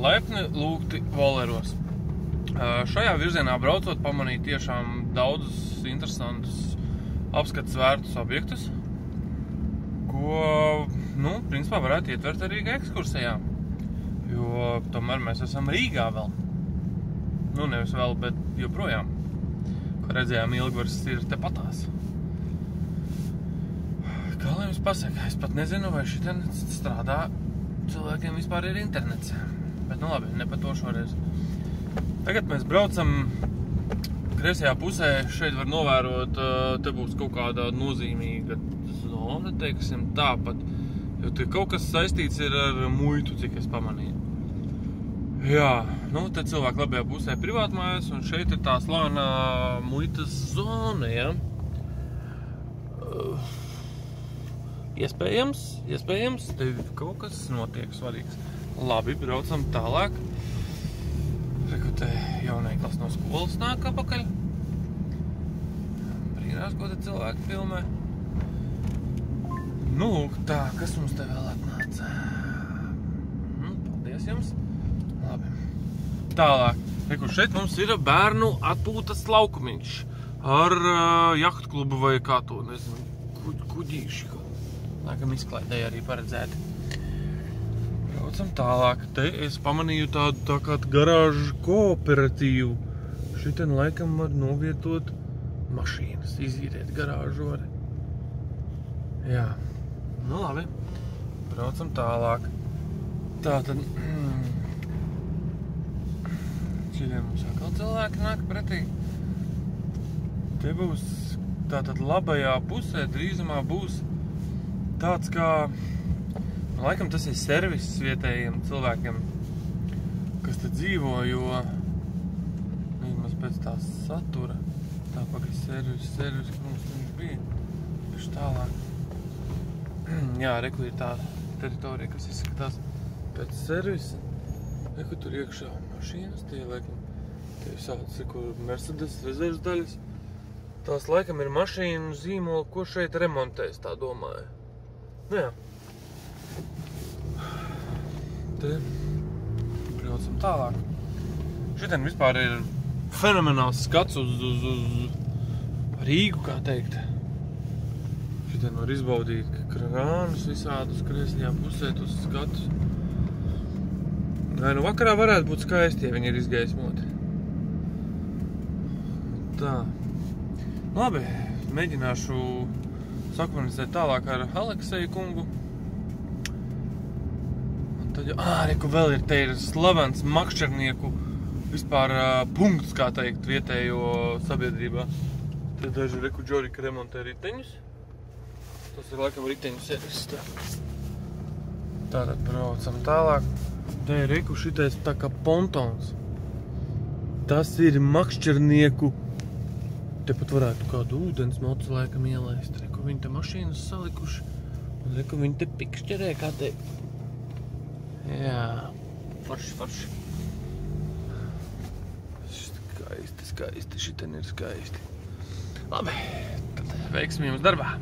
Laipni lūgti Voleros. Šajā virzienā braucot pamanīju tiešām daudzus interesantus apskates vērtus objektus, ko, principā varētu ietvert arī ekskursijā. Jo tomēr mēs esam Rīgā vēl. Nevis vēl, bet joprojām. Ko redzējām, Ilgvars ir tepatās. Kā lai jums pasaka, es pat nezinu, vai šitien strādā cilvēkiem vispār ir internets. Bet labi, ne par to šoreiz. Tagad mēs braucam kreisajā pusē, šeit var novērot, te būs kaut kāda nozīmīga zona, teiksim tāpat. Jo te kaut kas saistīts ir ar muitu, cik es pamanīju. Jā, te cilvēki labajā pusē privātmājas, un šeit ir tā slānā muitas zona, ja? Iespējams, te kaut kas notiek svarīgs. Labi, braucam tālāk. Reku, te jaunieklās no skolas nāk apakaļ. Brīnās, ko te cilvēki filmē. Lūk, tā, kas mums te vēl atnāca? Paldies jums. Labi. Tālāk. Reku, šeit mums ir bērnu atpūtas laukumiņš ar jahtklubu vai kā to, nezinu, kuģīši. Nākam izklaidēja arī paredzēti. Braucam tālāk. Te es pamanīju tādu tā kā garāžu kooperatīvu. Šitien laikam var novietot mašīnas, izīrēt garāžori. Jā. Labi. Braucam tālāk. Tātad... Šitien mums atkal cilvēki nāk pretī. Te būs, tātad labajā pusē drīzumā būs tāds kā, laikam tas ir servis vietējiem cilvēkiem, kas te dzīvo, jo vismaz pēc tā satura, tā pagaļ servis, kur mums viņš bija, viņš tālāk. Jā, reku ir tā teritorija, kas izskatās pēc servisa. Reku tur iekšā mašīnas, tie laikam, tie visādas, reku Mercedes rezerves daļas. Tās laikam ir mašīnu zīmoli, ko šeit remontēs, tā domāju. Jā. Te braucam tālāk. Šitien vispār ir fenomenāls skats uz Rīgu, kā teikt. Šitien var izbaudīt krānus visādus kreisajā pusē, tos skatus. Vakarā varētu būt skaisti, ja viņi ir izgaismoti. Tā. Labi, mēģināšu sakomunicēt tālāk ar Alekseju kungu. Un tad jau, reku vēl ir, te ir slavens makšķernieku vispār punkts, kā teikt, vietējo sabiedrībā. Te daži reku Džorika remontē riteņus. Tas ir laikam riteņu servis. Tātad braucam tālāk. Te ir reku šitais tā kā pontons. Tas ir makšķernieku. Tepat varētu kādu ūdens mocu laikam ielaist. Reku viņi te mašīnas salikuši. Un reku viņi te pikšķerē, kā teikt. Jā. Forši. Skaisti. Šitien ir skaisti. Labi. Tad veiksim jums darbā.